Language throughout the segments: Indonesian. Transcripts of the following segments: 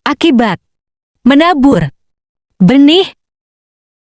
Akibat menabur benih.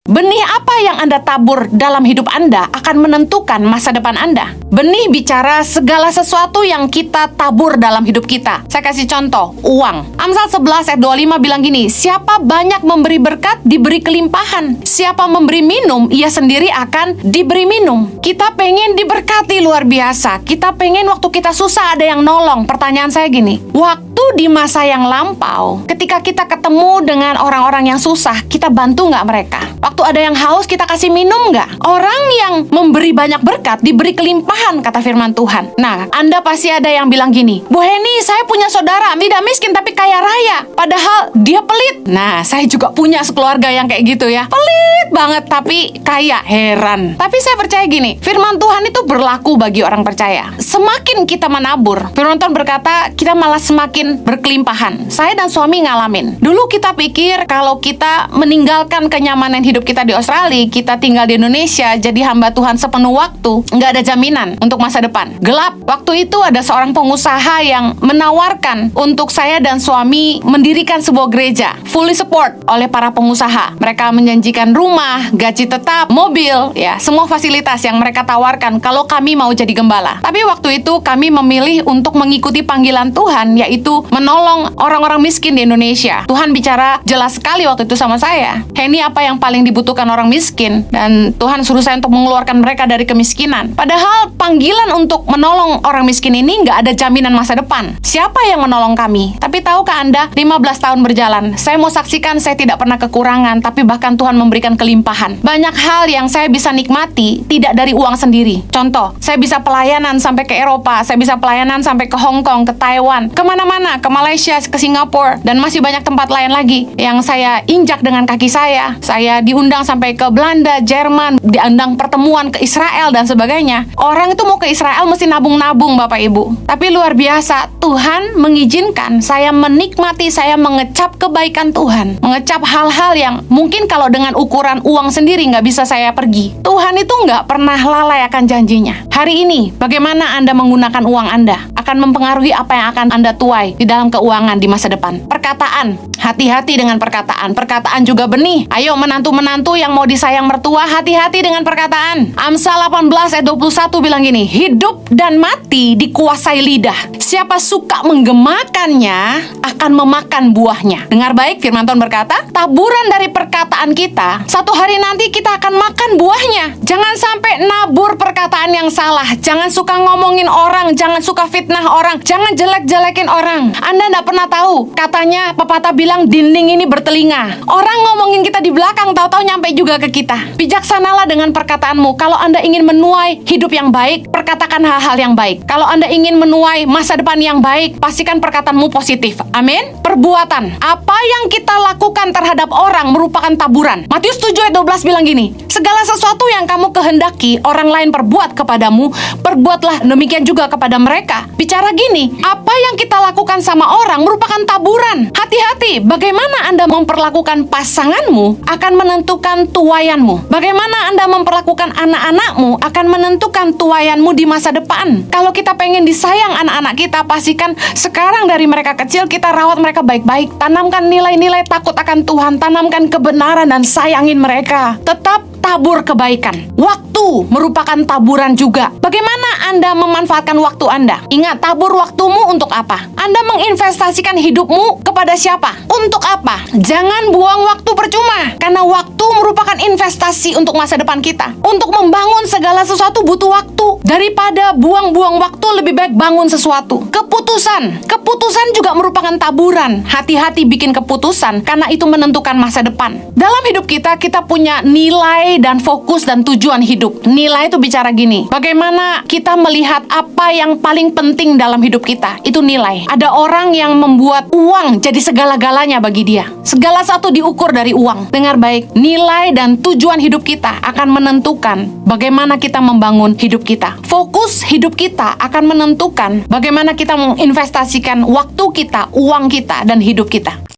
Benih apa yang Anda tabur dalam hidup Anda akan menentukan masa depan Anda. Benih bicara segala sesuatu yang kita tabur dalam hidup kita. Saya kasih contoh, uang. Amsal 11 ayat 25 bilang gini, siapa banyak memberi berkat, diberi kelimpahan. Siapa memberi minum, ia sendiri akan diberi minum. Kita pengen diberkati luar biasa. Kita pengen waktu kita susah ada yang nolong. Pertanyaan saya gini, waktu di masa yang lampau, ketika kita ketemu dengan orang-orang yang susah, kita bantu nggak mereka? Waktu ada yang haus, kita kasih minum nggak? Orang yang memberi banyak berkat, diberi kelimpahan, kata firman Tuhan. Nah, Anda pasti ada yang bilang gini, Bu Heni, saya punya saudara, tidak miskin tapi kaya raya. Padahal dia pelit. Nah, saya juga punya sekeluarga yang kayak gitu ya. Pelit banget, tapi kaya. Heran. Tapi saya percaya gini, firman Tuhan itu berlaku bagi orang percaya. Semakin kita menabur, firman Tuhan berkata, kita malah semakin berkelimpahan. Saya dan suami ngalamin. Dulu kita pikir kalau kita meninggalkan kenyamanan hidup kita di Australia, kita tinggal di Indonesia, jadi hamba Tuhan sepenuh waktu, nggak ada jaminan untuk masa depan. Gelap. Waktu itu ada seorang pengusaha yang menawarkan untuk saya dan suami mendirikan sebuah gereja, fully support oleh para pengusaha. Mereka menjanjikan rumah, gaji tetap, mobil, ya, semua fasilitas yang mereka tawarkan kalau kami mau jadi gembala. Tapi waktu itu kami memilih untuk mengikuti panggilan Tuhan, yaitu menolong orang-orang miskin di Indonesia. Tuhan bicara jelas sekali waktu itu sama saya, Heni, apa yang paling dibutuhkan orang miskin, dan Tuhan suruh saya untuk mengeluarkan mereka dari kemiskinan. Padahal panggilan untuk menolong orang miskin ini nggak ada jaminan masa depan. Siapa yang menolong kami? Tapi tahukah Anda, 15 tahun berjalan, saya mau saksikan saya tidak pernah kekurangan, tapi bahkan Tuhan memberikan kelimpahan. Banyak hal yang saya bisa nikmati tidak dari uang sendiri. Contoh, saya bisa pelayanan sampai ke Eropa, saya bisa pelayanan sampai ke Hong Kong, ke Taiwan, kemana-mana, ke Malaysia, ke Singapura, dan masih banyak tempat lain lagi yang saya injak dengan kaki saya. Saya diundang sampai ke Belanda, Jerman, diundang pertemuan ke Israel dan sebagainya. Orang itu mau ke Israel mesti nabung-nabung, Bapak Ibu. Tapi luar biasa, Tuhan mengizinkan saya menikmati, saya mengecap kebaikan Tuhan, mengecap hal-hal yang mungkin kalau dengan ukuran uang sendiri nggak bisa saya pergi. Tuhan itu nggak pernah lalai akan janjinya. Hari ini, bagaimana Anda menggunakan uang Anda akan mempengaruhi apa yang akan Anda tuai di dalam keuangan di masa depan. Perkataan, hati-hati dengan perkataan. Perkataan juga benih. Ayo menantu-menantu yang mau disayang mertua, hati-hati dengan perkataan. Amsal 18 ayat 21 bilang gini, hidup dan mati dikuasai lidah. Siapa suka menggemakannya akan memakan buahnya. Dengar baik, firman Tuhan berkata, taburan dari perkataan kita, satu hari nanti kita akan makan buahnya. Jangan sampai nabur perkataan yang salah. Jangan suka ngomongin orang, jangan suka fitnah orang, jangan jelek-jelekin orang. Anda nggak pernah tahu, katanya pepatah bilang dinding ini bertelinga. Orang ngomongin kita di belakang, tahu-tahu nyampe juga ke kita. Bijaksanalah dengan perkataanmu. Kalau Anda ingin menuai hidup yang baik, perkatakan hal-hal yang baik. Kalau Anda ingin menuai masa depan yang baik, pastikan perkataanmu positif. Amin. Perbuatan, apa yang kita lakukan terhadap orang merupakan taburan. Matius 7 ayat 12 bilang gini, segala sesuatu yang kamu kehendaki orang lain perbuat kepadamu, perbuatlah demikian juga kepada mereka. Bicara gini, apa yang kita lakukan sama orang merupakan taburan. Hati-hati, bagaimana Anda memperlakukan pasanganmu akan menentukan tuaianmu. Bagaimana Anda memperlakukan anak-anakmu akan menentukan tuaianmu di masa depan. Kalau kita pengen disayang anak-anak kita, pastikan sekarang dari mereka kecil kita rawat mereka baik-baik. Tanamkan nilai-nilai takut akan Tuhan, tanamkan kebenaran dan sayangin mereka. Tetap tabur kebaikan. Waktu merupakan taburan juga. Bagaimana Anda memanfaatkan waktu Anda? Ingat, tabur waktumu untuk apa? Anda menginvestasikan hidupmu kepada siapa? Untuk apa? Jangan buang waktu percuma. Karena waktu merupakan investasi untuk masa depan kita. Untuk membangun segala sesuatu butuh waktu. Daripada buang-buang waktu, lebih baik bangun sesuatu. Keputusan. Keputusan juga merupakan taburan. Hati-hati bikin keputusan, karena itu menentukan masa depan. Dalam hidup kita, kita punya nilai dan fokus dan tujuan hidup. Nilai itu bicara gini, bagaimana kita melihat apa yang paling penting dalam hidup kita. Itu nilai. Ada orang yang membuat uang jadi segala-galanya bagi dia. Segala satu diukur dari uang. Dengar baik, nilai dan tujuan hidup kita akan menentukan bagaimana kita membangun hidup kita. Fokus hidup kita akan menentukan bagaimana kita menginvestasikan waktu kita, uang kita, dan hidup kita.